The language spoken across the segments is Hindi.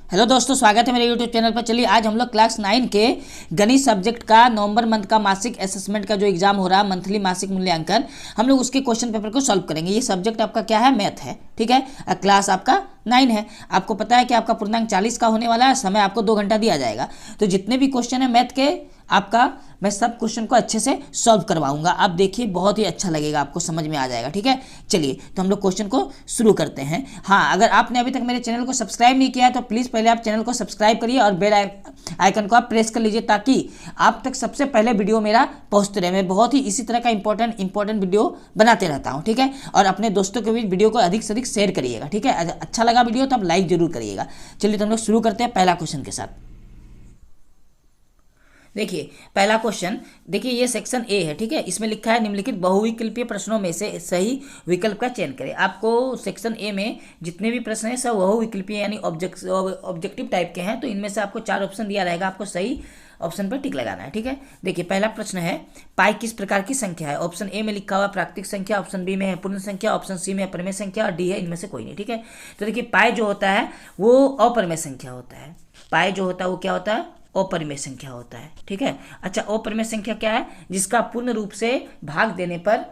हेलो दोस्तों, स्वागत है मेरे यूट्यूब चैनल पर। चलिए आज हम लोग क्लास 9 के गणित सब्जेक्ट का नवंबर मंथ का मासिक असेसमेंट का जो एग्जाम हो रहा है, मंथली मासिक मूल्यांकन, हम लोग उसके क्वेश्चन पेपर को सॉल्व करेंगे। ये सब्जेक्ट आपका क्या है? मैथ है, ठीक है। क्लास आपका 9 है। आपको पता है कि आपका पूर्णांक 40 का होने वाला है। समय आपको 2 घंटा दिया जाएगा। तो जितने भी क्वेश्चन है मैथ के, आपका मैं सब क्वेश्चन को अच्छे से सॉल्व करवाऊंगा। आप देखिए, बहुत ही अच्छा लगेगा, आपको समझ में आ जाएगा, ठीक है। चलिए तो हम लोग क्वेश्चन को शुरू करते हैं। हाँ, अगर आपने अभी तक मेरे चैनल को सब्सक्राइब नहीं किया है तो प्लीज़ पहले आप चैनल को सब्सक्राइब करिए और बेल आइकन को आप प्रेस कर लीजिए, ताकि आप तक सबसे पहले वीडियो मेरा पहुंचते रहे। मैं बहुत ही इसी तरह का इंपॉर्टेंट वीडियो बनाते रहता हूँ, ठीक है। और अपने दोस्तों के बीच वीडियो को अधिक से अधिक शेयर करिएगा, ठीक है। अगर अच्छा लगा वीडियो तो आप लाइक जरूर करिएगा। चलिए तो हम लोग शुरू करते हैं पहला क्वेश्चन के साथ। देखिए पहला क्वेश्चन, देखिए ये सेक्शन ए है, ठीक है। इसमें लिखा है निम्नलिखित बहुविकल्पीय प्रश्नों में से सही विकल्प का चयन करें। आपको सेक्शन ए में जितने भी प्रश्न हैं सब बहुविकल्पीय यानी ऑब्जेक्टिव टाइप के हैं। तो इनमें से आपको 4 ऑप्शन दिया रहेगा, आपको सही ऑप्शन पर टिक लगाना है, ठीक है। देखिए पहला प्रश्न है, पाई किस प्रकार की संख्या है? ऑप्शन ए में लिखा हुआ प्राकृतिक संख्या, ऑप्शन बी में है पूर्ण संख्या, ऑप्शन सी में है परिमेय संख्या और डी है इनमें से कोई नहीं, ठीक है। तो देखिए पाई जो होता है वो अपरिमेय संख्या होता है। पाई जो होता है वो क्या होता है? अपरिमेय संख्या होता है, ठीक है। अच्छा, अपरिमेय संख्या क्या है? जिसका पूर्ण रूप से भाग देने पर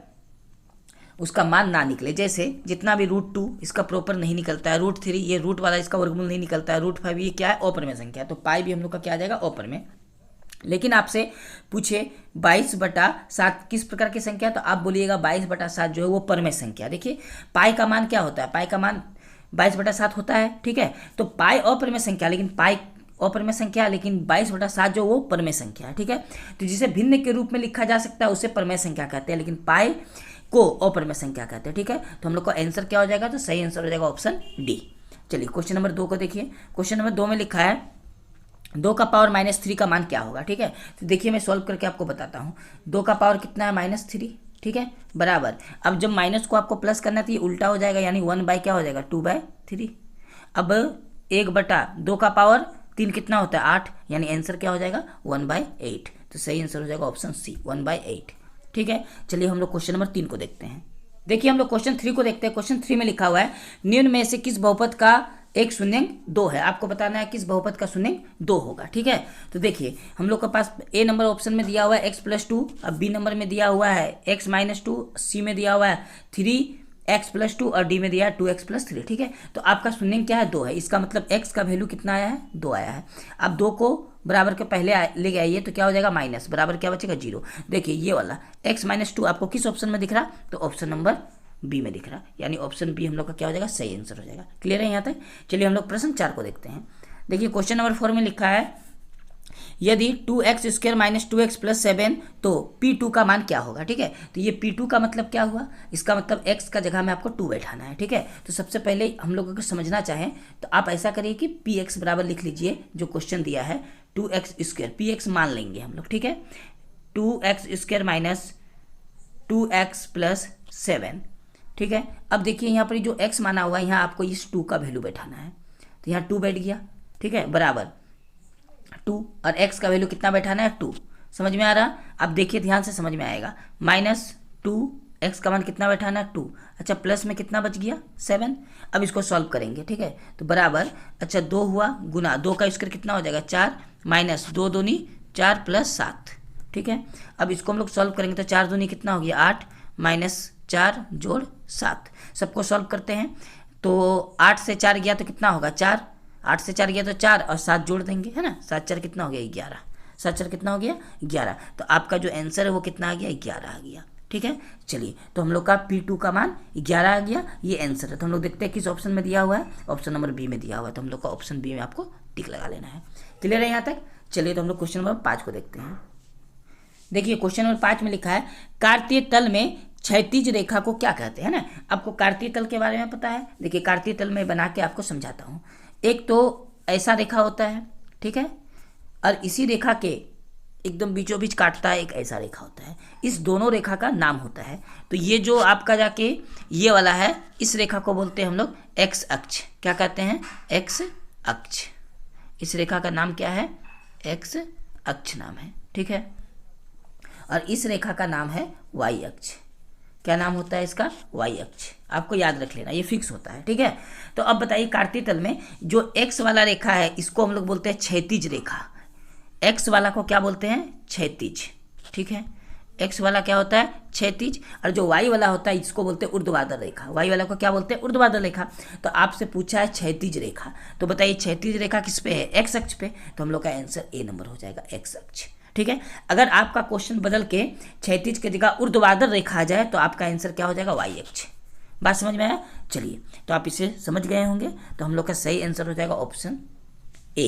उसका मान ना निकले। जैसे जितना भी √2 इसका प्रॉपर नहीं निकलता है, √3 ये रूट वाला इसका वर्गमूल नहीं निकलता है, √5 ये क्या है? अपरिमेय संख्या है। तो पाई भी हम लोग का क्या आ जाएगा? अपरिमेय। लेकिन आपसे पूछे 22/7 किस प्रकार की संख्या, तो आप बोलिएगा 22/7 जो है वो परिमेय संख्या। देखिए पाई का मान क्या होता है? पाई का मान 22/7 होता है, ठीक है। तो पाई अपरिमेय संख्या, लेकिन पाई अपरिमेय संख्या, लेकिन 22/7 जो वो परिमेय संख्या है, ठीक है। तो जिसे भिन्न के रूप में लिखा जा सकता है उसे परिमेय संख्या कहते हैं, लेकिन पाई को अपरिमेय संख्या कहते हैं, ठीक है। तो हम लोग का आंसर क्या हो जाएगा? तो सही आंसर हो जाएगा ऑप्शन डी। चलिए क्वेश्चन नंबर 2 को देखिए। क्वेश्चन नंबर 2 में लिखा है 2 का पावर -3 का मान क्या होगा, ठीक है। तो देखिए मैं सॉल्व करके आपको बताता हूँ। 2 का पावर कितना है? -3, ठीक है, बराबर। अब जब माइनस को आपको प्लस करना तो ये उल्टा हो जाएगा, यानी 1 क्या हो जाएगा? 2/3। अब 1/2 का पावर 3 कितना होता है? 8, यानी आंसर क्या हो जाएगा? 1/8। तो सही आंसर हो जाएगा ऑप्शन सी, 1/8, ठीक है। चलिए हम लोग क्वेश्चन नंबर 3 को देखते हैं। देखिए हम लोग क्वेश्चन 3 को देखते हैं। क्वेश्चन 3 में लिखा हुआ है निम्न में से किस बहुपद का एक शून्यंक 2 है? आपको बताना है किस बहुपद का शून्यंक 2 होगा, ठीक है। तो देखिए हम लोग के पास ए नंबर ऑप्शन में दिया हुआ है x+2, अब बी नंबर में दिया हुआ है x-2, सी में दिया हुआ है 3x+2 और डी में दिया है 2x+3, ठीक है। तो आपका शून्यंक क्या है? 2 है। इसका मतलब x का वैल्यू कितना आया है? 2 आया है। अब 2 को बराबर के पहले लेके आइए तो क्या हो जाएगा? माइनस, बराबर क्या बचेगा? 0। देखिए ये वाला x-2 आपको किस ऑप्शन में दिख रहा? तो ऑप्शन नंबर बी में दिख रहा, यानी ऑप्शन बी हम लोग का क्या हो जाएगा? सही आंसर हो जाएगा। क्लियर है यहाँ तक? चलिए हम लोग प्रश्न 4 को देखते हैं। देखिए क्वेश्चन नंबर 4 में लिखा है यदि 2x² - 2x + 7 तो P2 का मान क्या होगा, ठीक है। तो ये P2 का मतलब क्या हुआ? इसका मतलब x का जगह में आपको 2 बैठाना है, ठीक है। तो सबसे पहले हम लोगों को समझना चाहें तो आप ऐसा करिए कि Px बराबर लिख लीजिए, जो क्वेश्चन दिया है 2x², Px मान लेंगे हम लोग, ठीक है। 2x² - 2x + 7, ठीक है। अब देखिए यहाँ पर जो x माना हुआ है, यहाँ आपको इस 2 का वैल्यू बैठाना है। तो यहाँ 2 बैठ गया, ठीक है, बराबर 2, और x का वैल्यू कितना बैठाना है? 2। समझ में आ रहा? अब देखिए ध्यान से समझ में आएगा। -2, x का मान कितना बैठाना है? 2। अच्छा, प्लस में कितना बच गया? 7। अब इसको सॉल्व करेंगे, ठीक है। तो बराबर, अच्छा 2 हुआ गुना 2 का स्क्वायर कितना हो जाएगा? 4, -2 दूनी 4 + 7, ठीक है। अब इसको हम लोग सॉल्व करेंगे तो 4 दूनी कितना हो गया? 8, -4 + 7। सबको सॉल्व करते हैं तो 8 से 4 गया तो कितना होगा? 4, 8 से 4 गया तो 4 और 7 जोड़ देंगे, है ना। 7×4 कितना हो गया? 11। 7×4 कितना हो गया? 11। तो आपका जो आंसर है वो कितना आ गया? 11 आ गया, ठीक है। चलिए तो हम लोग का P2 का मान 11 आ गया, ये आंसर है। तो हम लोग देखते हैं किस ऑप्शन में दिया हुआ है। ऑप्शन नंबर बी में दिया हुआ है, तो हम लोग का ऑप्शन बी में आपको टिक लगा लेना है। क्लियर है यहाँ तक? चलिए तो हम लोग क्वेश्चन नंबर 5 को देखते हैं। देखिए क्वेश्चन नंबर 5 में लिखा है कार्तीय तल में क्षैतिज रेखा को क्या कहते हैं ना। आपको कार्तीय तल के बारे में पता है? देखिए कार्तीय तल में बना के आपको समझाता हूँ। एक तो ऐसा रेखा होता है, ठीक है, और इसी रेखा के एकदम बीचों बीच काटता है एक ऐसा रेखा होता है। इस दोनों रेखा का नाम होता है। तो ये जो आपका जाके ये वाला है, इस रेखा को बोलते हैं हम लोग x अक्ष। क्या कहते हैं? x अक्ष। इस रेखा का नाम क्या है? x अक्ष नाम है, ठीक है। और इस रेखा का नाम है y अक्ष। क्या नाम होता है इसका, वाई अक्ष। आपको याद रख लेना, ये फिक्स होता है, ठीक है। तो अब बताइए कार्तीय तल में जो एक्स वाला रेखा है इसको हम लोग बोलते हैं क्षैतिज रेखा। एक्स वाला को क्या बोलते हैं, क्षैतिज, ठीक है। एक्स वाला क्या होता है, क्षैतिज, और जो वाई वाला होता है इसको बोलते हैं ऊर्ध्वाधर रेखा। वाई वाला को क्या बोलते हैं, ऊर्ध्वाधर रेखा। तो आपसे पूछा है क्षैतिज रेखा, तो बताइए क्षैतिज रेखा किस पे है, एक्स अक्ष पे, तो हम लोग का आंसर ए नंबर हो जाएगा, एक्स अक्ष, ठीक है। अगर आपका क्वेश्चन बदल के क्षैतिज की जगह ऊर्ध्वाधर रेखा आ जाए तो आपका आंसर क्या हो जाएगा, वाई अक्ष। बात समझ में आया, चलिए तो आप इसे समझ गए होंगे। तो हम लोग का सही आंसर हो जाएगा ऑप्शन ए,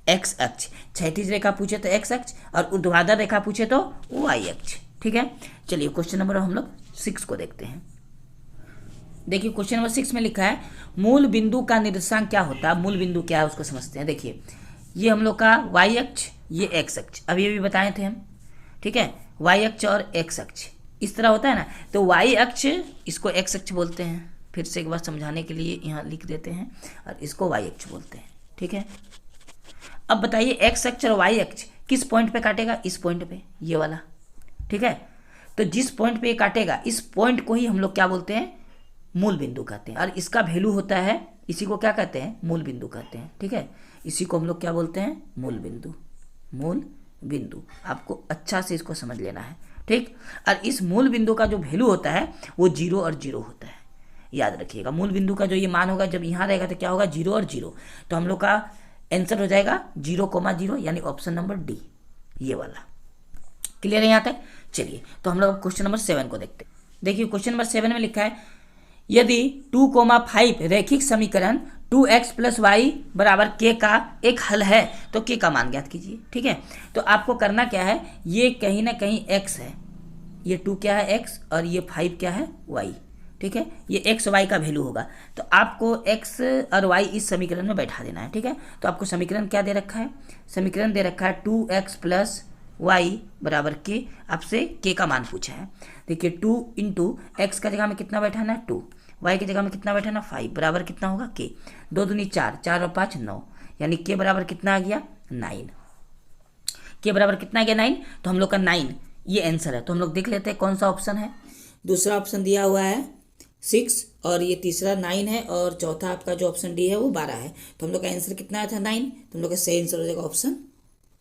एक्स अक्ष। क्षैतिज रेखा पूछे तो एक्स अक्ष और ऊर्ध्वाधर रेखा पूछे तो वाई अक्ष, ठीक है। चलिए क्वेश्चन नंबर हम लोग 6 को देखते हैं। देखिए क्वेश्चन नंबर 6 में लिखा है मूल बिंदु का निर्देशांक क्या होता है। मूल बिंदु क्या है उसको समझते हैं। देखिए ये हम लोग का वाई अक्ष, ये एक्स अक्ष, अभी अभी बताए थे हम, ठीक है। वाई अक्ष और एक्स अक्ष इस तरह होता है ना, तो वाई अक्ष इसको एक्स अक्ष बोलते हैं। फिर से एक बार समझाने के लिए यहाँ लिख देते हैं, और इसको वाई अक्ष बोलते हैं, ठीक है। अब बताइए एक्स अक्ष और वाई अक्ष किस पॉइंट पे काटेगा, इस पॉइंट पे, ये वाला, ठीक है। तो जिस पॉइंट पे ये काटेगा इस पॉइंट को ही हम लोग क्या बोलते हैं, मूल बिंदु कहते हैं। और इसका वैल्यू होता है, इसी को क्या कहते हैं, मूल बिंदु कहते हैं, ठीक है। इसी को हम लोग क्या बोलते हैं, मूल बिंदु। मूल बिंदु आपको अच्छा से इसको समझ लेना है, ठीक। और इस मूल बिंदु का जो वैल्यू होता है वो 0 और 0 होता है, याद रखिएगा। मूल बिंदु का जो ये मान होगा जब यहाँ रहेगा तो क्या होगा, 0 और 0। तो हम लोग का आंसर हो जाएगा 0,0 यानी ऑप्शन नंबर डी, ये वाला। क्लियर है यहाँ तक। चलिए तो हम लोग क्वेश्चन नंबर 7 को देखते हैं। देखिए क्वेश्चन नंबर 7 में लिखा है यदि 2,5 रैखिक समीकरण 2x + y बराबर k का एक हल है तो k का मान ज्ञात कीजिए, ठीक है। तो आपको करना क्या है, ये कहीं ना कहीं x है, ये 2 क्या है x, और ये 5 क्या है y, ठीक है। ये x y का वैल्यू होगा, तो आपको x और y इस समीकरण में बैठा देना है, ठीक है। तो आपको समीकरण क्या दे रखा है, समीकरण दे रखा है 2x + y बराबर k, आपसे k का मान पूछा है। देखिए 2 × x का जगह में कितना बैठाना है 2, y की जगह में कितना बैठाना 5, बराबर कितना होगा k, 2 दूनी 4, 4 और 5 9, यानी k बराबर कितना आ गया 9। k बराबर कितना आ गया 9, तो हम लोग का 9 ये आंसर है। तो हम लोग देख लेते हैं कौन सा ऑप्शन है। दूसरा ऑप्शन दिया हुआ है 6, और ये तीसरा 9 है, और चौथा आपका जो ऑप्शन डी है वो 12 है। तो हम लोग का आंसर कितना आया था 9, तो हम लोग का सही आंसर हो जाएगा ऑप्शन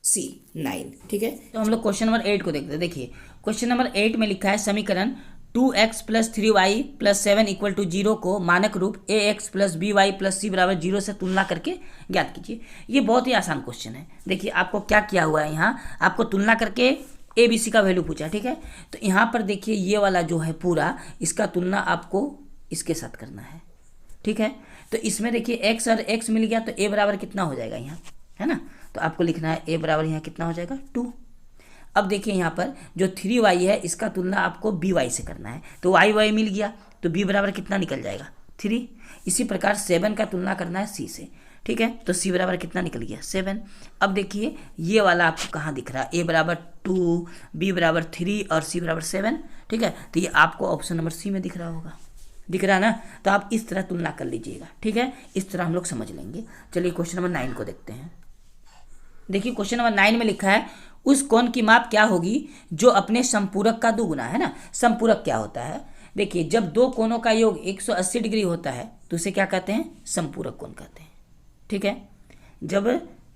सी 9, ठीक है। तो हम लोग क्वेश्चन नंबर 8 को देखते हैं। देखिए क्वेश्चन नंबर 8 में लिखा है समीकरण 2x + 3y + 7 = 0 को मानक रूप ax + by + c = 0 से तुलना करके ज्ञात कीजिए। ये बहुत ही आसान क्वेश्चन है। देखिए आपको क्या किया हुआ है, यहाँ आपको तुलना करके ए बी सी का वैल्यू पूछा, ठीक है। तो यहाँ पर देखिए ये वाला जो है पूरा, इसका तुलना आपको इसके साथ करना है, ठीक है। तो इसमें देखिए x और x मिल गया, तो a बराबर कितना हो जाएगा यहाँ, है ना। तो आपको लिखना है a बराबर यहाँ कितना हो जाएगा 2। अब देखिए यहाँ पर जो 3y है इसका तुलना आपको by से करना है, तो y मिल गया, तो b बराबर कितना निकल जाएगा 3। इसी प्रकार 7 का तुलना करना है c से, ठीक है। तो c बराबर कितना निकल गया 7। अब देखिए ये वाला आपको कहाँ दिख रहा है, a बराबर 2, b बराबर 3 और c बराबर 7, ठीक है। तो ये आपको ऑप्शन नंबर सी में दिख रहा होगा, दिख रहा है ना। तो आप इस तरह तुलना कर लीजिएगा, ठीक है। इस तरह हम लोग समझ लेंगे। चलिए क्वेश्चन नंबर 9 को देखते हैं। देखिए क्वेश्चन नंबर 9 में लिखा है उस कोण की माप क्या होगी जो अपने संपूरक का दुगुना है ना। संपूरक क्या होता है, देखिए जब दो कोणों का योग 180 डिग्री होता है तो उसे क्या कहते हैं, संपूरक कोण कहते हैं, ठीक है। जब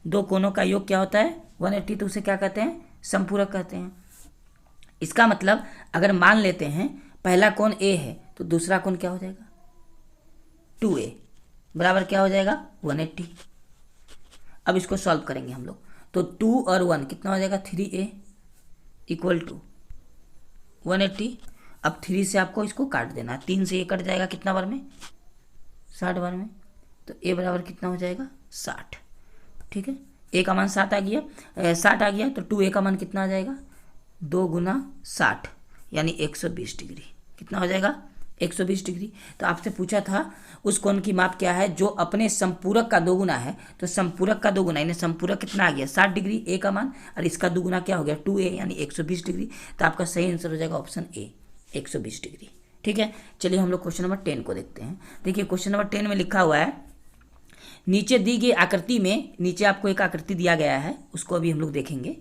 दो कोणों का योग क्या होता है 180, तो उसे क्या कहते हैं, संपूरक कहते हैं। इसका मतलब अगर मान लेते हैं पहला कोण a है तो दूसरा कोण क्या हो जाएगा 2a बराबर क्या हो जाएगा 180। अब इसको सॉल्व करेंगे हम लोग, तो 2 और 1 कितना हो जाएगा 3a = 180। अब 3 से आपको इसको काट देना है, 3 से ये कट जाएगा कितना बार में 60 बार में, तो a बराबर कितना हो जाएगा 60, ठीक है। a का मान 60 आ गया, 60 आ गया, तो 2a का मान कितना आ जाएगा 2 × 60 यानी 120 डिग्री, कितना हो जाएगा 120 डिग्री। तो आपसे पूछा था उस कोण की माप क्या है जो अपने संपूरक का दोगुना है, तो संपूरक का दोगुना यानी संपूरक कितना आ गया 60 डिग्री a का मान, और इसका दोगुना क्या हो गया 2a यानी 120 डिग्री। तो आपका सही आंसर हो जाएगा ऑप्शन ए 120 डिग्री, ठीक है। चलिए हम लोग क्वेश्चन नंबर 10 को देखते हैं। देखिए क्वेश्चन नंबर 10 में लिखा हुआ है नीचे दी गई आकृति में, नीचे आपको एक आकृति दिया गया है उसको अभी हम लोग देखेंगे।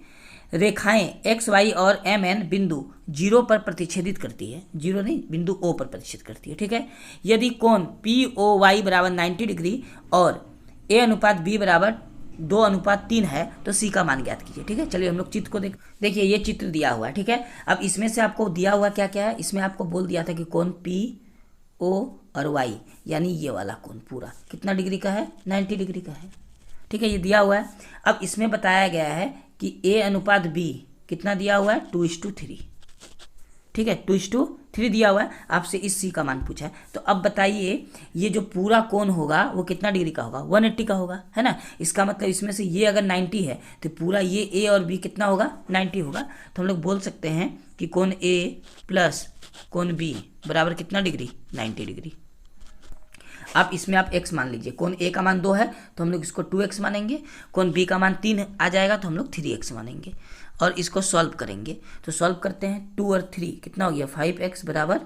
रेखाएं एक्स वाई और एम एन बिंदु 0 पर प्रतिच्छेदित करती है, 0 नहीं, बिंदु O पर प्रतिच्छेदित करती है, ठीक है। यदि कोण पी ओ वाई बराबर 90 डिग्री और A अनुपात B बराबर 2:3 है तो C का मान ज्ञात कीजिए, ठीक है। चलिए हम लोग चित्र को देखिए ये चित्र दिया हुआ है, ठीक है। अब इसमें से आपको दिया हुआ क्या क्या है, इसमें आपको बोल दिया था कि कोण P O और Y यानी ये वाला कोण पूरा कितना डिग्री का है, 90 डिग्री का है, ठीक है, ये दिया हुआ है। अब इसमें बताया गया है कि A अनुपात B कितना दिया हुआ है, 2:3, ठीक है, 2:3 दिया हुआ है। आपसे इस C का मान पूछा है, तो अब बताइए ये जो पूरा कोण होगा वो कितना डिग्री का होगा, 180 का होगा, है ना। इसका मतलब इसमें से ये अगर 90 है तो पूरा ये A और B कितना होगा, 90 होगा। तो हम लोग बोल सकते हैं कि कोण A प्लस कोण B बराबर कितना डिग्री, 90 डिग्री। अब इसमें आप x मान लीजिए, कोण A का मान 2 है तो हम लोग इसको 2x मानेंगे, कोण B का मान 3 आ जाएगा तो हम लोग 3x मानेंगे और इसको सॉल्व करेंगे। तो सॉल्व करते हैं, 2 और 3 कितना हो गया, 5x बराबर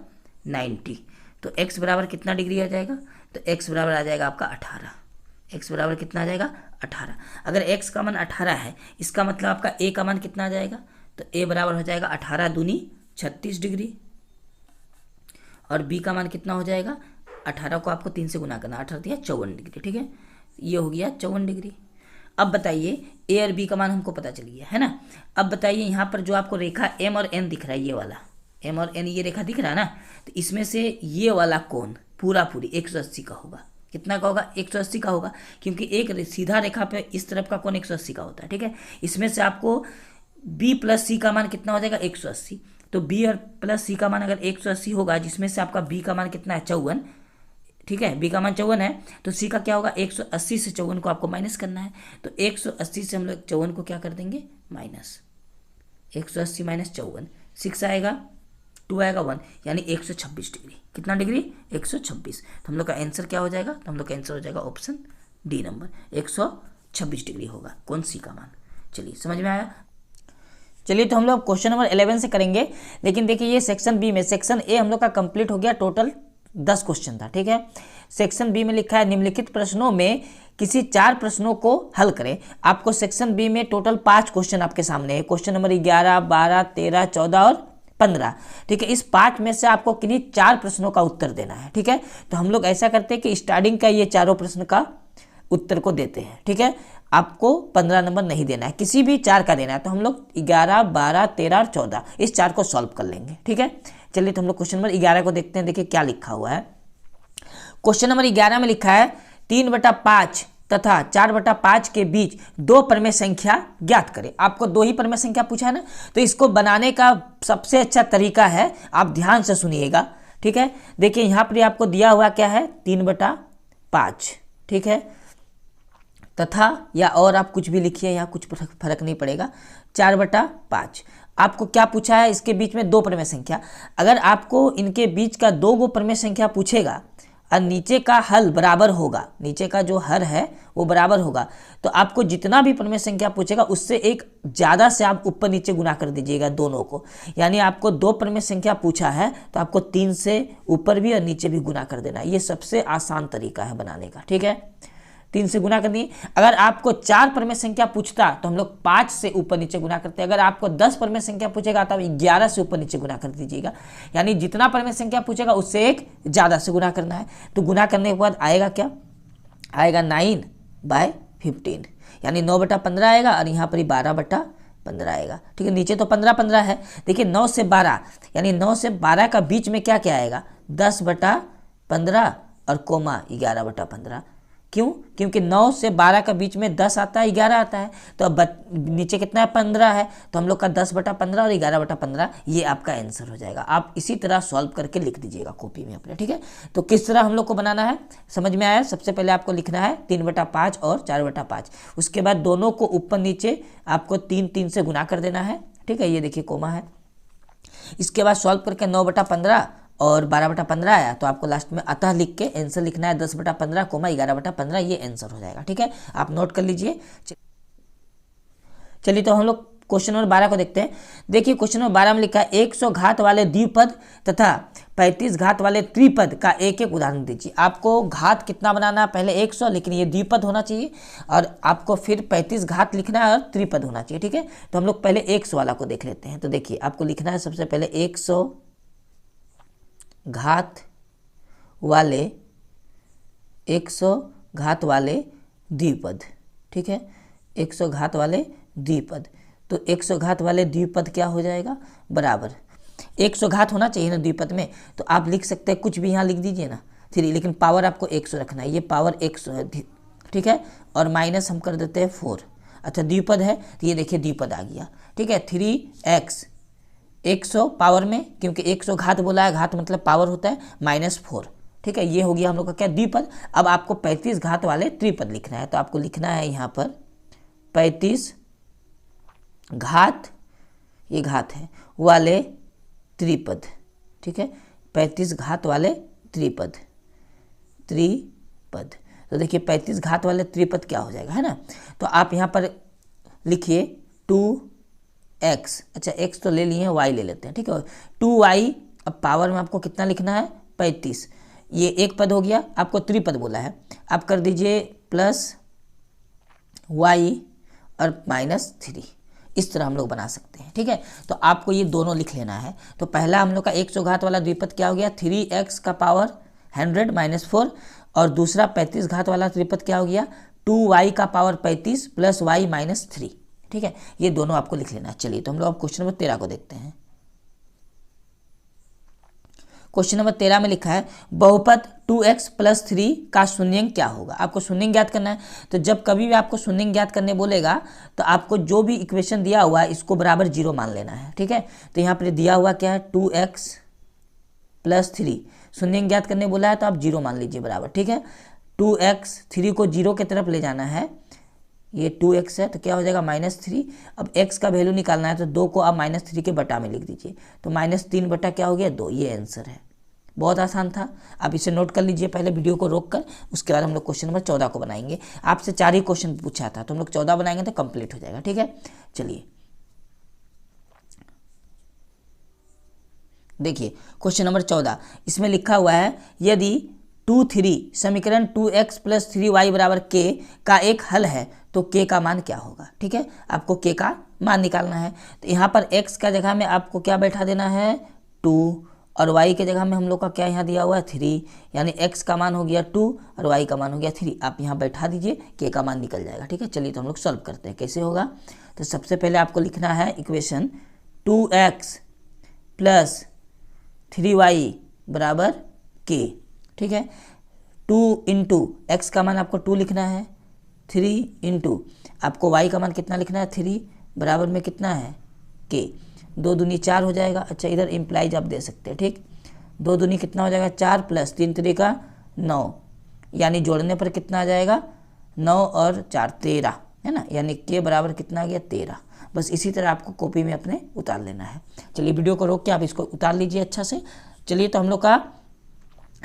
90। तो x बराबर कितना डिग्री आ जाएगा, तो x बराबर आ जाएगा आपका 18। x बराबर कितना आ जाएगा, 18। अगर x का मान 18 है इसका मतलब आपका a का मान कितना आ जाएगा, तो a बराबर हो जाएगा 18 दूनी 36 डिग्री और b का मान कितना हो जाएगा, 18 को आपको 3 से गुना करना, 18 दिया 54 डिग्री, ठीक है, ये हो गया 54 डिग्री। अब बताइए ए और बी का मान हमको पता चल गया, है ना। अब बताइए यहाँ पर जो आपको रेखा एम और एन दिख रहा है, ये वाला एम और एन ये रेखा दिख रहा है ना, तो इसमें से ये वाला कोण पूरी 180 का होगा। कितना का होगा, 180 का होगा, क्योंकि एक सीधा रेखा पे इस तरफ का कोण 180 का होता है, ठीक है। इसमें से आपको बी प्लस सी का मान कितना हो जाएगा, 180। तो बी और प्लस सी का मान अगर 180 होगा, जिसमें से आपका बी का मान कितना है, 54, ठीक है, बी का मान 54 है, तो सी का क्या होगा, 180 से 54 को आपको माइनस करना है। तो 180 से हम लोग 54 को क्या कर देंगे, माइनस, 180 माइनस 54, 6 आएगा, 2 आएगा 1, यानी 126 डिग्री। कितना डिग्री, 126। तो हम लोग का आंसर क्या हो जाएगा, तो हम लोग का आंसर हो जाएगा ऑप्शन डी नंबर, 126 डिग्री होगा कौन सी का मान। चलिए समझ में आया। चलिए तो हम लोग क्वेश्चन नंबर 11 से करेंगे। लेकिन देखिए ये सेक्शन बी में, सेक्शन ए हम लोग का कंप्लीट हो गया, टोटल 10 क्वेश्चन था, ठीक है। सेक्शन बी में लिखा है निम्नलिखित प्रश्नों में किसी 4 प्रश्नों को हल करें। आपको सेक्शन बी में टोटल 5 क्वेश्चन आपके सामने है, क्वेश्चन नंबर 11, 12, 13, 14 और 15, ठीक है। इस 5 में से आपको किन्हीं 4 प्रश्नों का उत्तर देना है, ठीक है। तो हम लोग ऐसा करते हैं कि स्टार्टिंग का ये चारों प्रश्न का उत्तर को देते हैं, ठीक है। आपको 15 नंबर नहीं देना है, किसी भी 4 का देना है। तो हम लोग 11, 12, 13 और 14 इस 4 को सॉल्व कर लेंगे, ठीक है। चलिए तो हम लोग क्वेश्चन नंबर 11 को देखते हैं। देखिए क्या लिखा हुआ है। क्वेश्चन नंबर 11 में लिखा है 3/5 तथा 4/5 के बीच 2 परमेय संख्या ज्ञात करें। आपको 2 ही परमेय संख्या पूछा है ना, तो इसको बनाने का सबसे अच्छा तरीका है, आप ध्यान से सुनिएगा, ठीक है। देखिए यहाँ पर आपको दिया हुआ क्या है, 3/5, ठीक है, तथा या और आप कुछ भी लिखिए, यहाँ कुछ फर्क नहीं पड़ेगा, 4/5। आपको क्या पूछा है, इसके बीच में 2 परमेय संख्या। अगर आपको इनके बीच का 2 गो परमेय संख्या पूछेगा और नीचे का हल बराबर होगा, नीचे का जो हल है वो बराबर होगा, तो आपको जितना भी परमेय संख्या पूछेगा उससे एक ज़्यादा से आप ऊपर नीचे गुना कर दीजिएगा दोनों को। यानी आपको 2 परमेय संख्या पूछा है तो आपको 3 से ऊपर भी और नीचे भी गुना कर देना। ये सबसे आसान तरीका है बनाने का, ठीक है। 3 से गुना कर दिए। अगर आपको 4 परमेय संख्या पूछता तो हम लोग 5 से ऊपर नीचे गुना करते। अगर आपको 10 परमेय संख्या पूछेगा तो आप 11 से ऊपर नीचे गुना कर दीजिएगा। यानी जितना परमेय संख्या पूछेगा उससे एक ज़्यादा से गुना करना है। तो गुना करने के बाद आएगा क्या, आएगा 9/15, यानी 9/15 आएगा और यहाँ पर ही 12/15 आएगा, ठीक है। नीचे तो 15 है, देखिए 9 से 12, यानी 9 से 12 का बीच में क्या क्या आएगा, 10/15 और कोमा 11/15। क्यों, क्योंकि 9 से 12 का बीच में 10 आता है, 11 आता है, तो अब नीचे कितना है, 15 है, तो हम लोग का 10/15 और 11/15 ये आपका आंसर हो जाएगा। आप इसी तरह सॉल्व करके लिख दीजिएगा कॉपी में अपने, ठीक है। तो किस तरह हम लोग को बनाना है समझ में आया। सबसे पहले आपको लिखना है 3/5 और 4/5, उसके बाद दोनों को ऊपर नीचे आपको 3 से गुना कर देना है, ठीक है। ये देखिए कोमा है। इसके बाद सॉल्व करके 9/15 और 12/15 आया, तो आपको लास्ट में अतः लिख के आंसर लिखना है 10/15 कोमा 11/15, ये आंसर हो जाएगा, ठीक है। आप नोट कर लीजिए। चलिए तो हम लोग क्वेश्चन नंबर 12 को देखते हैं। देखिए क्वेश्चन नंबर 12 में लिखा है 100 घात वाले द्विपद तथा 35 घात वाले त्रिपद का एक एक उदाहरण दीजिए। आपको घात कितना बनाना है, पहले 100, लेकिन ये द्विपद होना चाहिए और आपको फिर 35 घात लिखना है और त्रिपद होना चाहिए। ठीक है, तो हम लोग पहले 100 वाला को देख लेते हैं। तो देखिए आपको लिखना है सबसे पहले 100 घात वाले 100 घात वाले द्विपद। ठीक है, 100 घात वाले द्विपद। तो 100 घात वाले द्विपद क्या हो जाएगा, बराबर 100 घात होना चाहिए ना द्विपद में, तो आप लिख सकते हैं कुछ भी यहाँ लिख दीजिए ना 3, लेकिन पावर आपको 100 रखना है। ये पावर 100 है, ठीक है, और माइनस हम कर देते हैं 4। अच्छा द्विपद है तो ये देखिए द्विपद आ गया। ठीक है, 3x 100 पावर में, क्योंकि 100 घात बोला है, घात मतलब पावर होता है, -4। ठीक है, ये हो गया हम लोग का क्या, द्विपद। अब आपको 35 घात वाले त्रिपद लिखना है, तो आपको लिखना है यहाँ पर 35 घात, ये घात है, वाले त्रिपद। ठीक है, 35 घात वाले त्रिपद। तो देखिए 35 घात वाले त्रिपद क्या हो जाएगा, है ना। तो आप यहाँ पर लिखिए 2x, अच्छा x तो ले लिए हैं, y ले लेते हैं। ठीक है, 2y, अब पावर में आपको कितना लिखना है, 35। ये एक पद हो गया, आपको त्रिपद बोला है, आप कर दीजिए +y और -3। इस तरह हम लोग बना सकते हैं। ठीक है, तो आपको ये दोनों लिख लेना है। तो पहला हम लोग का 100 घात वाला द्विपद क्या हो गया, 3x का पावर 100 -4, और दूसरा 35 घात वाला त्रिपद क्या हो गया, 2y का पावर 35 + y -3। ठीक है, ये दोनों आपको लिख लेना है। चलिए तो हम लोग अब क्वेश्चन नंबर 13 को देखते हैं। क्वेश्चन नंबर 13 में लिखा है बहुपद 2x + 3 का शून्यंक क्या होगा। आपको शून्यंक ज्ञात करना है। तो जब कभी भी आपको शून्यंक ज्ञात करने बोलेगा तो आपको जो भी इक्वेशन दिया हुआ है इसको बराबर 0 मान लेना है। ठीक है, तो यहाँ पर दिया हुआ क्या है, 2x + 3, शून्यंक ज्ञात करने बोला है तो आप 0 मान लीजिए बराबर। ठीक है, 2x 3 को 0 की तरफ ले जाना है, ये 2x है तो क्या हो जाएगा -3। अब x का वैल्यू निकालना है तो 2 को आप -3 के बटा में लिख दीजिए, तो -3 बटा क्या हो गया 2, ये आंसर है। बहुत आसान था, आप इसे नोट कर लीजिए पहले वीडियो को रोक कर। उसके बाद हम लोग क्वेश्चन नंबर 14 को बनाएंगे। आपसे 4 ही क्वेश्चन पूछा था, तो हम लोग 14 बनाएंगे तो कंप्लीट हो जाएगा। ठीक है, चलिए देखिए क्वेश्चन नंबर 14, इसमें लिखा हुआ है यदि 2, 3 समीकरण 2x + 3y = k का एक हल है तो k का मान क्या होगा। ठीक है, आपको k का मान निकालना है। तो यहाँ पर x का जगह में आपको क्या बैठा देना है, 2, और y के जगह में हम लोग का क्या यहाँ दिया हुआ है 3, यानी x का मान हो गया 2 और y का मान हो गया 3। आप यहाँ बैठा दीजिए, k का मान निकल जाएगा। ठीक है, चलिए तो हम लोग सॉल्व करते हैं, कैसे होगा। तो सबसे पहले आपको लिखना है इक्वेशन 2x + 3y = k। ठीक है, 2 × x का मान आपको 2 लिखना है, 3 × आपको y का मान कितना लिखना है 3, बराबर में कितना है k, 2 दूनी 4 हो जाएगा। अच्छा इधर इम्प्लाइज आप दे सकते हैं। ठीक, 2 दूनी कितना हो जाएगा 4 + 3 × 3 = 9, यानी जोड़ने पर कितना आ जाएगा 9 और 4 13, है ना, यानी k बराबर कितना आ गया 13। बस इसी तरह आपको कॉपी में अपने उतार लेना है। चलिए वीडियो को रोक के आप इसको उतार लीजिए अच्छा से। चलिए तो हम लोग का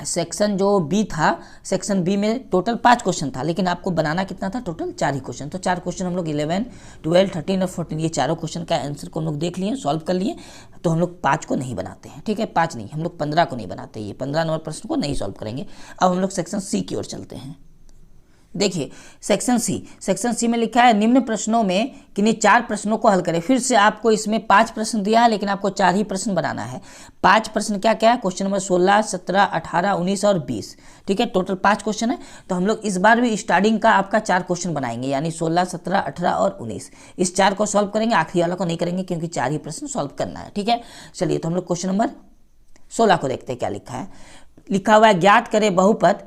सेक्शन जो बी था, सेक्शन बी में टोटल 5 क्वेश्चन था, लेकिन आपको बनाना कितना था, टोटल 4 ही क्वेश्चन। तो 4 क्वेश्चन हम लोग 11, 12, 13 और 14 ये चारों क्वेश्चन का आंसर को हम लोग देख लिए, सॉल्व कर लिए। तो हम लोग 5 को नहीं बनाते हैं। ठीक है, 5 नहीं, हम लोग 15 को नहीं बनाते, ये 15 नंबर प्रश्न को नहीं सॉल्व करेंगे। अब हम लोग सेक्शन सी की ओर चलते हैं। देखिए सेक्शन सी में लिखा है निम्न प्रश्नों में किन्हीं 4 प्रश्नों को हल करें। फिर से आपको इसमें 5 प्रश्न दिया है, लेकिन आपको 4 ही प्रश्न बनाना है। 5 प्रश्न क्या क्या है, क्वेश्चन नंबर 16, 17, 18, 19 और 20। ठीक है, टोटल 5 क्वेश्चन है। तो हम लोग इस बार भी स्टार्टिंग का आपका 4 क्वेश्चन बनाएंगे, यानी 16, 17, 18 और 19। इस 4 को सॉल्व करेंगे, आखिरी वाला को नहीं करेंगे क्योंकि 4 ही प्रश्न सॉल्व करना है। ठीक है, चलिए तो हम लोग क्वेश्चन नंबर 16 को देखते हैं क्या लिखा है। लिखा हुआ है ज्ञात करें बहुपद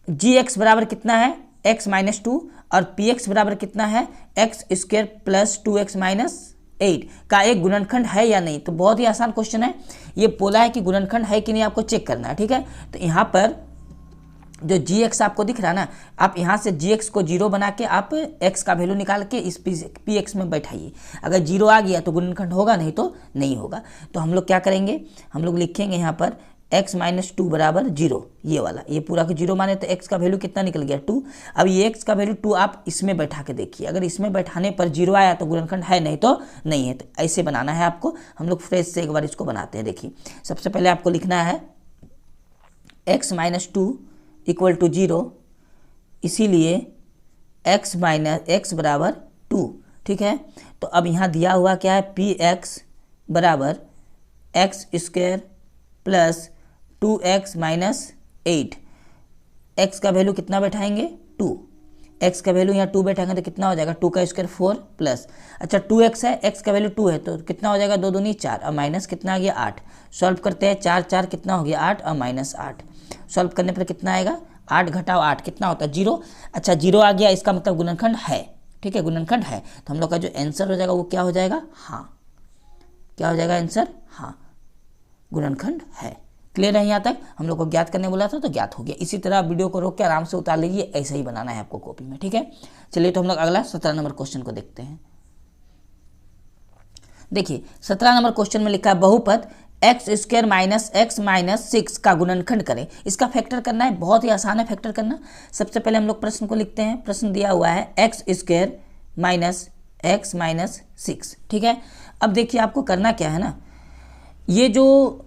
gx बराबर कितना है x - 2 और px बराबर कितना है x² + 2x - 8 का एक गुणनखंड है या नहीं। तो बहुत ही आसान क्वेश्चन है, ये बोला है कि गुणनखंड है कि नहीं आपको चेक करना है। ठीक है, तो यहाँ पर जो gx आपको दिख रहा है ना, आप यहाँ से gx को 0 बना के आप x का वैल्यू निकाल के इस px में बैठाइए। अगर 0 आ गया तो गुणनखंड होगा, नहीं तो नहीं होगा। तो हम लोग क्या करेंगे, हम लोग लिखेंगे यहाँ पर x माइनस 2 बराबर 0, ये वाला, ये पूरा को 0 माने तो x का वैल्यू कितना निकल गया 2। अब ये x का वैल्यू 2 आप इसमें बैठा के देखिए, अगर इसमें बैठाने पर 0 आया तो गुणनखंड है, नहीं तो नहीं है। तो ऐसे बनाना है आपको। हम लोग फ्रेश से एक बार इसको बनाते हैं। देखिए सबसे पहले आपको लिखना है x माइनस 2 इक्वल टू 0, इसीलिए x माइनस x बराबर 2, ठीक है। तो अब यहाँ दिया हुआ क्या है, px बराबर x square plus 2x minus 8। x का वैल्यू कितना बैठाएंगे 2, x का वैल्यू यहाँ 2 बैठाएंगे तो कितना हो जाएगा 2 का स्क्वायर 4 प्लस, अच्छा 2x है, x का वैल्यू 2 है तो कितना हो जाएगा 2 दूनी 4 और माइनस कितना आ गया 8। सॉल्व करते हैं, 4 4 कितना हो गया 8 और माइनस 8। सॉल्व करने पर कितना आएगा 8 घटाओ 8 कितना होता है 0। अच्छा 0 आ गया, इसका मतलब गुणनखंड है, ठीक है, गुणनखंड है। तो हम लोग का जो आंसर हो जाएगा वो क्या हो जाएगा, हाँ, क्या हो जाएगा आंसर, हाँ, गुणनखंड है। क्लियर है यहाँ तक? हम लोग को ज्ञात करने बोला था तो ज्ञात हो गया। इसी तरह वीडियो को रोक के आराम से उतार लीजिए, ऐसे ही बनाना है आपको कॉपी में, ठीक है। चलिए तो हम लोग अगला 17 नंबर क्वेश्चन को देखते हैं। देखिए 17 नंबर क्वेश्चन में लिखा है बहुपद x square minus x minus 6 का गुणनखंड करें। इसका फैक्टर करना है, बहुत ही आसान है फैक्टर करना। सबसे पहले हम लोग प्रश्न को लिखते हैं। प्रश्न दिया हुआ है x square minus x minus 6, ठीक है। अब देखिए आपको करना क्या है ना, ये जो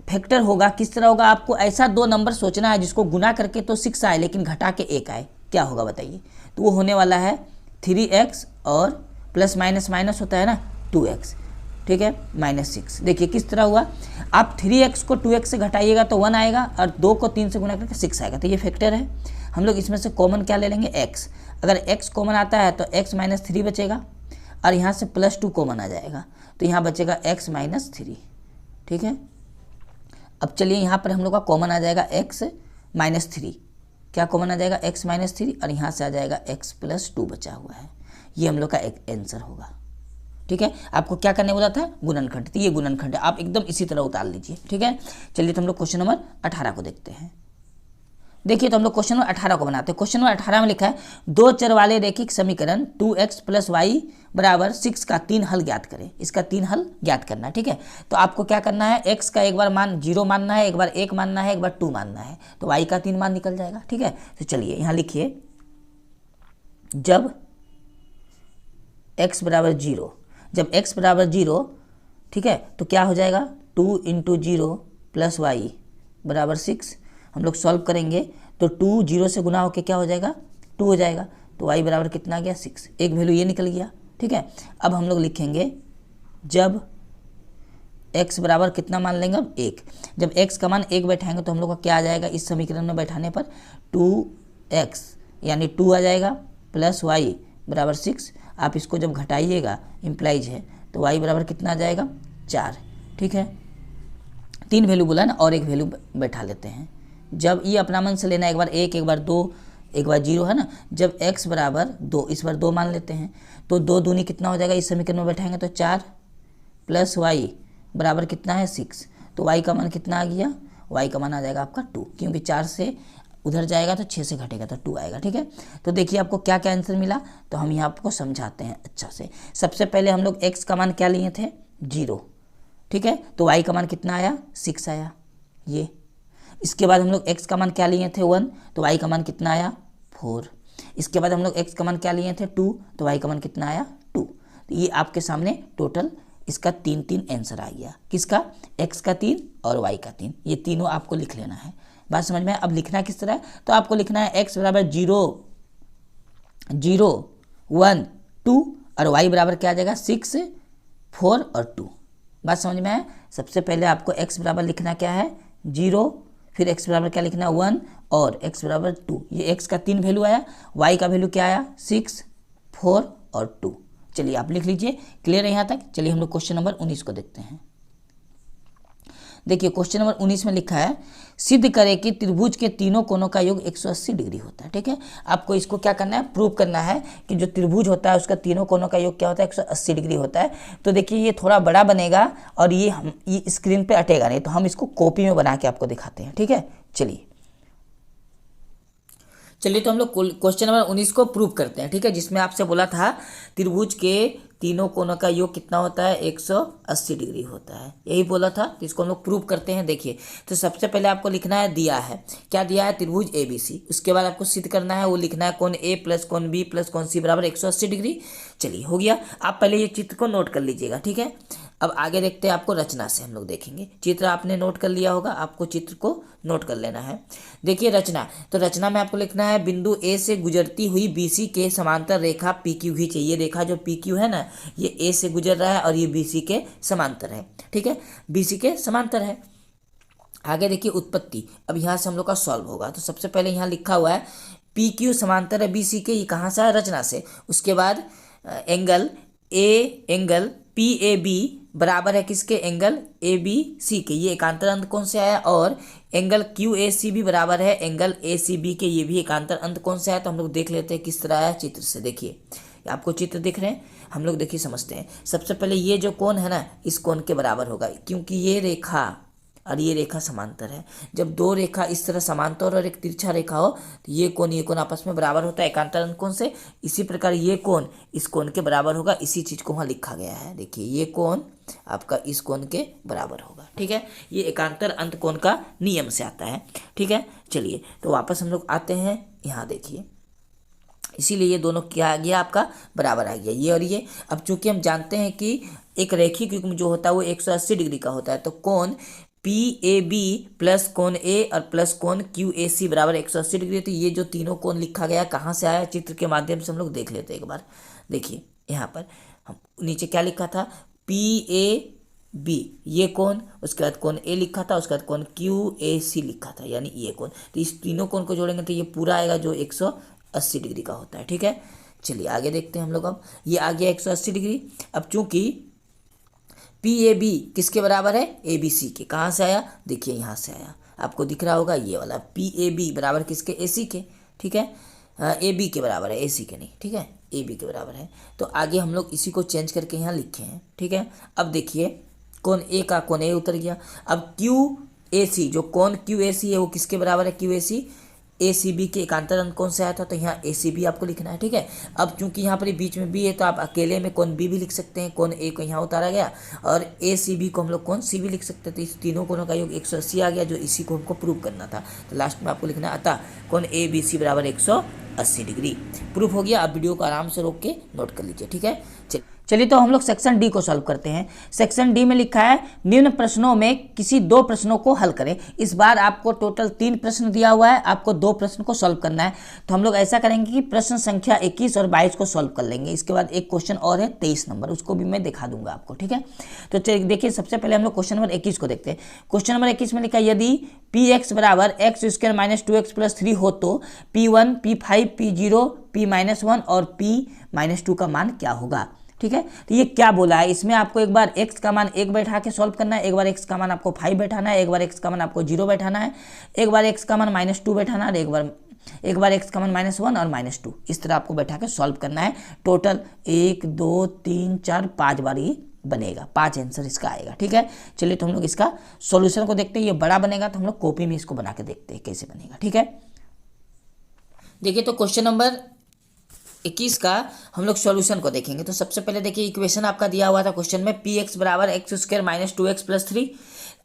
फैक्टर होगा किस तरह होगा, आपको ऐसा 2 नंबर सोचना है जिसको गुना करके तो 6 आए लेकिन घटा के 1 आए। क्या होगा बताइए, तो वो होने वाला है 3x और प्लस माइनस माइनस होता है ना 2x, ठीक है, माइनस 6। देखिए किस तरह हुआ, आप 3x को 2x से घटाइएगा तो 1 आएगा और 2 को 3 से गुना करके 6 आएगा, तो ये फैक्टर है। हम लोग इसमें से कॉमन क्या ले लेंगे x, अगर x कॉमन आता है तो x माइनस 3 बचेगा और यहाँ से प्लस 2 कॉमन आ जाएगा तो यहाँ बचेगा x माइनस 3, ठीक है। अब चलिए यहाँ पर हम लोग का कॉमन आ जाएगा x माइनस 3, क्या कॉमन आ जाएगा x माइनस 3 और यहाँ से आ जाएगा x प्लस 2 बचा हुआ है। ये हम लोग का एक आंसर होगा, ठीक है। आपको क्या करने बोला था, गुणनखंड, तो ये गुणनखंड है, आप एकदम इसी तरह उतार लीजिए, ठीक है। चलिए तो हम लोग क्वेश्चन नंबर 18 को देखते हैं। देखिए तो हम लोग क्वेश्चन नंबर 18 को बनाते हैं। क्वेश्चन नंबर 18 में लिखा है 2 चर वाले रैखिक समीकरण 2x प्लस वाई बराबर 6 का 3 हल ज्ञात करें। इसका 3 हल ज्ञात करना है, ठीक है। तो आपको क्या करना है, x का एक बार मान 0 मानना है, एक बार 1 मानना है, एक बार 2 मानना है, तो y का 3 मान निकल जाएगा, ठीक है। तो चलिए यहाँ लिखिए जब x बराबर 0, जब x बराबर 0, ठीक है, तो क्या हो जाएगा 2 इंटू 0 प्लस वाई बराबर 6। हम लोग सॉल्व करेंगे तो 2 0 से गुना होकर क्या हो जाएगा 2 हो जाएगा, तो y बराबर कितना आ गया 6, एक वैल्यू ये निकल गया, ठीक है। अब हम लोग लिखेंगे जब x बराबर कितना मान लेंगे अब 1, जब x का मान 1 बैठाएंगे तो हम लोग का क्या आ जाएगा, इस समीकरण में बैठाने पर 2x यानी 2 आ जाएगा प्लस y बराबर 6। आप इसको जब घटाइएगा इम्प्लाइज है तो y बराबर कितना आ जाएगा 4, ठीक है। 3 वैल्यू बोला ना और एक वैल्यू बैठा लेते हैं। जब ये अपना मन से लेना, एक बार 1 एक बार 2 एक बार 0 है ना। जब x बराबर 2, इस बार 2 मान लेते हैं तो 2 दूनी कितना हो जाएगा, इस समीकरण में बैठाएंगे तो 4 प्लस y बराबर कितना है 6, तो y का मान कितना आ गया, y का मान आ जाएगा आपका 2, क्योंकि 4 से उधर जाएगा तो 6 से घटेगा तो 2 आएगा, ठीक है। तो देखिए आपको क्या क्या आंसर मिला, तो हम यहाँ आपको समझाते हैं अच्छा से। सबसे पहले हम लोग x का मान क्या लिए थे 0, ठीक है, तो y का मान कितना आया 6 आया ये। इसके बाद हम लोग x का मान क्या लिए थे 1, तो y का मान कितना आया 4। इसके बाद हम लोग x का मान क्या लिए थे 2, तो y का मान कितना आया 2। तो ये आपके सामने टोटल इसका 3 आंसर आ गया, किसका, x का 3 और y का 3, ये तीनों आपको लिख लेना है। बात समझ में? अब लिखना किस तरह है, तो आपको लिखना है x बराबर 0 0 1 2 और y बराबर क्या आ जाएगा 6 4 और 2। बात समझ में है? सबसे पहले आपको x बराबर लिखना क्या है 0, फिर x बराबर क्या लिखना है 1 और x बराबर 2। ये x का 3 वैल्यू आया, y का वैल्यू क्या आया 6 4 और 2। चलिए आप लिख लीजिए, क्लियर है यहाँ तक। चलिए हम लोग क्वेश्चन नंबर 19 को देखते हैं। देखिए क्वेश्चन नंबर 19 में लिखा है सिद्ध करें कि त्रिभुज के तीनों कोनों का योग 180 डिग्री होता है, ठीक है। आपको इसको क्या करना है, प्रूव करना है कि जो त्रिभुज होता है उसका तीनों कोनों का योग क्या होता है 180 डिग्री होता है। तो देखिए ये थोड़ा बड़ा बनेगा और ये स्क्रीन पे अटेगा नहीं, तो हम इसको कॉपी में बना के आपको दिखाते हैं, ठीक है। चलिए तो हम लोग क्वेश्चन नंबर 19 को प्रूव करते हैं, ठीक है, जिसमें आपसे बोला था त्रिभुज के तीनों कोनों का योग कितना होता है 180 डिग्री होता है, यही बोला था। तो इसको हम लोग प्रूव करते हैं। देखिए तो सबसे पहले आपको लिखना है, दिया है क्या, दिया है त्रिभुज ABC। उसके बाद आपको सिद्ध करना है, वो लिखना है कोण A प्लस कोण B प्लस कोण C बराबर 180 डिग्री। चलिए हो गया। आप पहले ये चित्र को नोट कर लीजिएगा, ठीक है। अब आगे देखते हैं, आपको रचना से हम लोग देखेंगे। चित्र आपने नोट कर लिया होगा, आपको चित्र को नोट कर लेना है। देखिए रचना, तो रचना में आपको लिखना है बिंदु A से गुजरती हुई BC के समांतर रेखा PQ खींचे। ये रेखा जो PQ है ना, ये A से गुजर रहा है और ये BC के समांतर है, ठीक है, BC के समांतर है। आगे देखिए उत्पत्ति, अब यहाँ से हम लोग का सॉल्व होगा। तो सबसे पहले यहाँ लिखा हुआ है PQ समांतर है BC के, ये कहाँ से है, रचना से। उसके बाद एंगल PAB बराबर है किसके, एंगल ABC के, ये एकांतर अंत कोण से आया। और एंगल QAC भी बराबर है एंगल ACB के, ये भी एकांतर अंत कोण से आया। तो हम लोग देख लेते हैं किस तरह आया चित्र से। देखिए आपको चित्र दिख रहे हैं, हम लोग देखिए समझते हैं। सबसे पहले ये जो कोण है ना, इस कोण के बराबर होगा, क्योंकि ये रेखा और ये रेखा समांतर है। जब दो रेखा इस तरह समांतर और एक तिरछा रेखा हो तो ये कोण आपस में बराबर होता है एकांतर अंत कोण से। इसी प्रकार ये कोण इस कोण के बराबर होगा, इसी चीज को वहाँ लिखा गया है। देखिए ये कोण आपका इस कोण के बराबर होगा, ठीक है। ये एकांतर अंत कोण का नियम से आता है, ठीक है। चलिए तो वापस हम लोग आते हैं, यहाँ देखिए इसीलिए ये दोनों क्या आ गया, आपका बराबर आ गया, ये और ये। अब चूंकि हम जानते हैं कि एक रैखिक युग्म जो होता है वो 180 डिग्री का होता है, तो कोण PAB प्लस कोण A और प्लस कोण QAC बराबर 180 डिग्री। तो ये जो तीनों कोण लिखा गया कहाँ से आया, चित्र के माध्यम से हम लोग देख लेते हैं एक बार। देखिए यहाँ पर हम नीचे क्या लिखा था, PAB ये कोण, उसके बाद कोण A लिखा था, उसके बाद कोण QAC लिखा था, यानी ये कोण। तो इस तीनों कोण को जोड़ेंगे तो ये पूरा आएगा जो 180 डिग्री का होता है, ठीक है। चलिए आगे देखते हैं हम लोग। अब ये आ गया 180 डिग्री। अब चूंकि PAB किसके बराबर है, ABC के, कहाँ से आया, देखिए यहाँ से आया, आपको दिख रहा होगा ये वाला PAB बराबर किसके, AC के, ठीक है। AB के बराबर है, AC के नहीं, ठीक है, AB के बराबर है। तो आगे हम लोग इसी को चेंज करके यहाँ लिखे हैं, ठीक है। अब देखिए कोण A का कोण A उतर गया। अब QAC जो कोण QAC है वो किसके बराबर है, QAC ACB के एकांतर अंत कोण से आया था, तो यहाँ ACB आपको लिखना है, ठीक है। अब चूंकि यहाँ पर बीच में B है तो आप अकेले में कोण B भी लिख सकते हैं, कोण A को यहाँ उतारा गया और ACB को हम लोग कोण C भी लिख सकते हैं। तो इस तीनों कोणों का योग 180 आ गया, जो इसी को हमको प्रूव करना था। तो लास्ट में आपको लिखना है अतः कोण ABC बराबर 180 डिग्री। प्रूफ हो गया। आप वीडियो को आराम से रोक के नोट कर लीजिए, ठीक है। चलिए तो हम लोग सेक्शन डी को सॉल्व करते हैं। सेक्शन डी में लिखा है निम्न प्रश्नों में किसी दो प्रश्नों को हल करें। इस बार आपको टोटल 3 प्रश्न दिया हुआ है, आपको 2 प्रश्न को सॉल्व करना है। तो हम लोग ऐसा करेंगे कि प्रश्न संख्या 21 और 22 को सॉल्व कर लेंगे। इसके बाद एक क्वेश्चन और है 23 नंबर, उसको भी मैं दिखा दूंगा आपको, ठीक है। तो देखिए सबसे पहले हम लोग क्वेश्चन नंबर 21 को देखते हैं। क्वेश्चन नंबर 21 में लिखा है यदि Px बराबर x² माइनस 2x प्लस 3 हो तो P1 P5 P0 P-1 और P-2 का मान क्या होगा, ठीक है। तो ये क्या बोला है, इसमें आपको एक बार x का मान 1 बैठा के सॉल्व करना है, एक बार x का मान आपको 5 बैठाना है, एक बार x का मान आपको 0 बैठाना है, एक बार x का मान -2 बैठाना है, एक बार x का मान -1 और -2, इस तरह आपको बैठा के सॉल्व करना है। टोटल 1 2 3 4 5 बार ये बनेगा, 5 आंसर इसका आएगा, ठीक है। चलिए तो हम लोग इसका सॉल्यूशन को देखते हैं। ये बड़ा बनेगा तो हम लोग कॉपी में इसको बना के देखते हैं कैसे बनेगा, ठीक है। देखिए तो क्वेश्चन नंबर 21 का हम लोग सॉल्यूशन को देखेंगे। तो सबसे पहले देखिए इक्वेशन आपका दिया हुआ था क्वेश्चन में, Px बराबर x² माइनस 2x प्लस 3।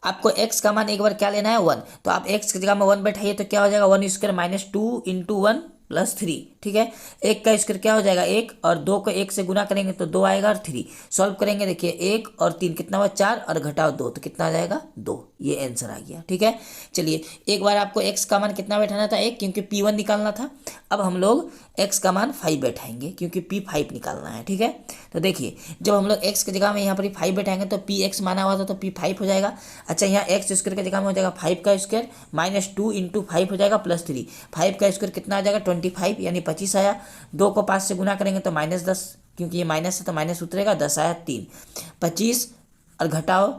आपको x का मान एक बार क्या लेना है 1, तो आप x की जगह में 1 बैठाइए तो क्या हो जाएगा 1² माइनस 2 इंटू 1 प्लस 3, ठीक है। 1 का स्क्वायर क्या हो जाएगा 1, और 2 को 1 से गुना करेंगे तो 2 आएगा और 3 सॉल्व करेंगे। देखिए 1 और 3 कितना हुआ 4 और घटाओ 2 तो कितना आ जाएगा 2, ये आंसर आ गया, ठीक है। चलिए एक बार आपको x का मान कितना बैठाना था 1, क्योंकि P1 निकालना था। अब हम लोग x का मान 5 बैठाएंगे क्योंकि P5 निकालना है, ठीक है। तो देखिए जब हम लोग x की जगह में यहाँ पर 5 बैठाएंगे तो Px माना हुआ था तो P5 हो जाएगा। अच्छा यहाँ x² की जगह में हो जाएगा 5 का स्क्वायर माइनस 2 इंटू 5 हो जाएगा प्लस 3, 5 का स्क्वायर कितना आ जाएगा 25 यानी 25 आया। 2 को 5 से गुना करेंगे तो -10, क्योंकि ये माइनस है तो माइनस उतरेगा, 10 आया 3, 25 और घटाओ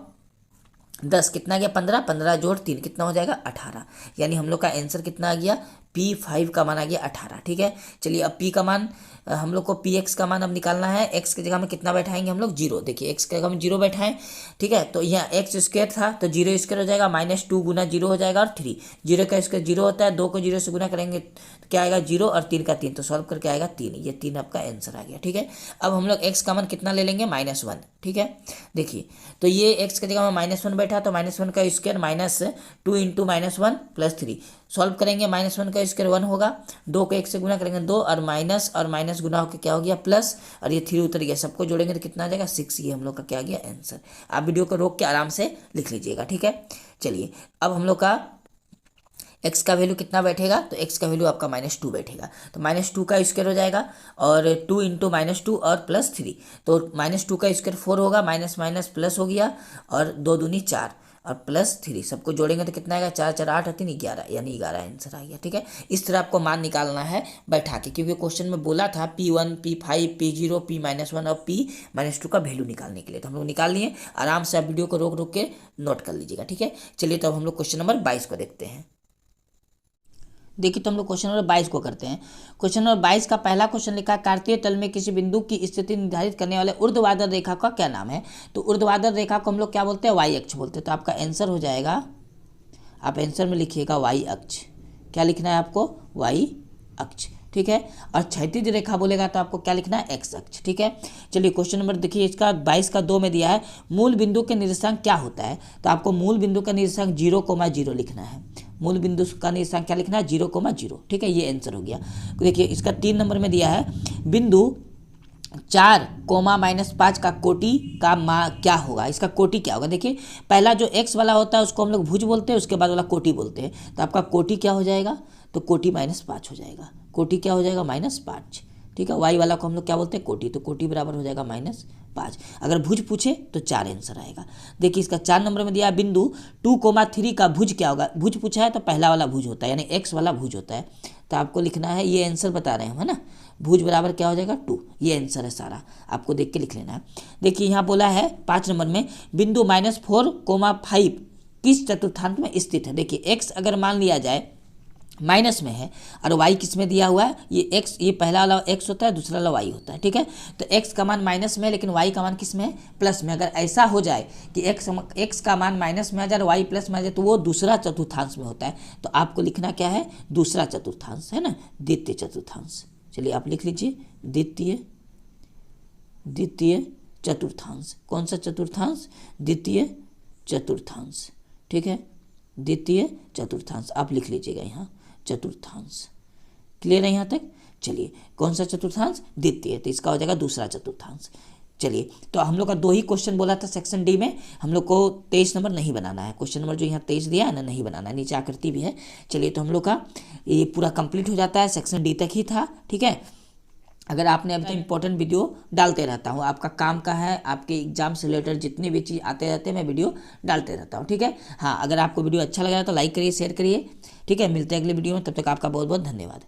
10 कितना गया 15, 15 जोड़ 3 कितना हो जाएगा 18, यानी हम लोग का आंसर कितना आ गया P5 का मान आ गया 18। ठीक है, चलिए अब P का मान हम लोग को Px का मान अब निकालना है। x की जगह में कितना बैठाएंगे हम लोग, 0। देखिए x की जगह में 0 बैठाएं। ठीक है, तो यहाँ एक्स स्क्वायर था तो 0 स्क्वायर हो जाएगा, -2 गुना 0 हो जाएगा और 3। 0 का स्क्वायर 0 होता है, 2 को 0 से गुना करेंगे तो क्या आएगा 0 और 3 का 3, तो सॉल्व करके आएगा 3। ये 3 आपका आंसर आ गया। ठीक है, अब हम लोग x का मान कितना ले लेंगे, -1। ठीक है, देखिए तो ये x की जगह में -1 बैठा तो -1 का स्क्वायर -2 इंटू -1 प्लस 3। सॉल्व करेंगे, -1 का स्क्वायर 1 होगा, 2 को 1 से गुना करेंगे 2 और माइनस गुना होकर क्या हो गया प्लस, और ये 3 उतर गया, सबको जोड़ेंगे तो कितना आ जाएगा 6। ये हम लोग का क्या आ गया आंसर। आप वीडियो को रोक के आराम से लिख लीजिएगा। ठीक है, चलिए अब हम लोग का x का वैल्यू कितना बैठेगा, तो x का वैल्यू आपका -2 बैठेगा, तो -2 का स्क्वायर हो जाएगा और 2 इंटू -2 और प्लस 3, तो -2 का स्क्वायर 4 होगा, माइनस माइनस प्लस हो गया और 2 दूनी 4 और प्लस 3, सबको जोड़ेंगे तो कितना आएगा 4 4 8 और 3 11, यानी 11 आंसर आ गया। ठीक है, इस तरह आपको मान निकालना है बैठा के, क्योंकि क्वेश्चन में बोला था P1 P5 P0 P-1 और P-2 का वैल्यू निकालने के लिए, तो हम लोग निकाल लिए। आराम से आप वीडियो को रोक रोक के नोट कर लीजिएगा। ठीक है, चलिए तो अब हम लोग क्वेश्चन नंबर 22 को देखते हैं। देखिए तो हम लोग क्वेश्चन नंबर 22 को करते हैं। क्वेश्चन नंबर 22 का पहला क्वेश्चन लिखा है, कार्तीय तल में किसी बिंदु की स्थिति निर्धारित करने वाले ऊर्ध्वाधर रेखा का क्या नाम है। तो ऊर्ध्वाधर रेखा को हम लोग क्या बोलते हैं, वाई अक्ष बोलते हैं। तो आपका आंसर हो जाएगा, आप आंसर में लिखिएगा वाई अक्ष। क्या लिखना है आपको, वाई अक्ष। ठीक है, और क्षैतिज रेखा बोलेगा तो आपको क्या लिखना है, एक्स अक्ष। ठीक है, चलिए क्वेश्चन नंबर देखिए, इसका 22 का 2 में दिया है, मूल बिंदु के निर्देशांक क्या होता है। तो आपको मूल बिंदु का निर्देशांक 0,0 लिखना है। मूल बिंदु का निर्देशांक क्या लिखना है, 0,0। ठीक है, ये आंसर हो गया। देखिए इसका 3 नंबर में दिया है, बिंदु 4, -5 का कोटि का मान क्या होगा। इसका कोटि क्या होगा, देखिए पहला जो x वाला होता है उसको हम लोग भुज बोलते हैं, उसके बाद वाला कोटि बोलते हैं। तो आपका कोटि क्या हो जाएगा, तो कोटि -5 हो जाएगा। कोटि क्या हो जाएगा, -5। ठीक है, y वाला को हम लोग क्या बोलते हैं, कोटि, तो कोटि बराबर हो जाएगा -5। अगर भुज पूछे तो 4 आंसर आएगा। देखिए इसका 4 नंबर में दिया है, बिंदु 2,3 का भुज क्या होगा। भुज पूछा है तो पहला वाला भुज होता है, यानी x वाला भुज होता है। तो आपको लिखना है, ये आंसर बता रहे हैं हम, है ना, भुज बराबर क्या हो जाएगा 2। ये आंसर है सारा, आपको देख के लिख लेना है। देखिए यहाँ बोला है 5 नंबर में, बिंदु -4,5 किस चतुर्थांश में स्थित है। देखिए x अगर मान लिया जाए माइनस में है और y किस में दिया हुआ है, ये x, ये पहला वाला x होता है, दूसरा वाला y होता है। ठीक है, तो x का मान माइनस में है लेकिन y का मान किस में है, प्लस में। अगर ऐसा हो जाए कि x का मान माइनस में आ जाए और y प्लस में आ जाए तो वो दूसरा चतुर्थांश में होता है। तो आपको लिखना क्या है, दूसरा चतुर्थांश, है ना, द्वितीय चतुर्थांश। चलिए आप लिख लीजिए, द्वितीय चतुर्थांश। कौन सा चतुर्थांश, द्वितीय चतुर्थांश। ठीक है, द्वितीय चतुर्थांश आप लिख लीजिएगा यहाँ, चतुर्थांश। क्लियर है यहाँ तक। चलिए कौन सा चतुर्थांश, द्वितीय, तो इसका हो जाएगा दूसरा चतुर्थांश। चलिए तो हम लोग का 2 ही क्वेश्चन बोला था सेक्शन डी में, हम लोग को 23 नंबर नहीं बनाना है। क्वेश्चन नंबर जो यहाँ 23 दिया है ना, नहीं बनाना है, नीचे आकृति भी है। चलिए तो हम लोग का ये पूरा कंप्लीट हो जाता है, सेक्शन डी तक ही था। ठीक है, अगर आपने अभी तक इंपॉर्टेंट वीडियो डालते रहता हूँ, आपका काम का है, आपके एग्जाम से रिलेटेड जितने भी चीज़ आते रहते हैं मैं वीडियो डालते रहता हूँ। ठीक है, हाँ, अगर आपको वीडियो अच्छा लगा तो लाइक करिए, शेयर करिए। ठीक है, मिलते हैं अगले वीडियो में, तब तक आपका बहुत बहुत धन्यवाद।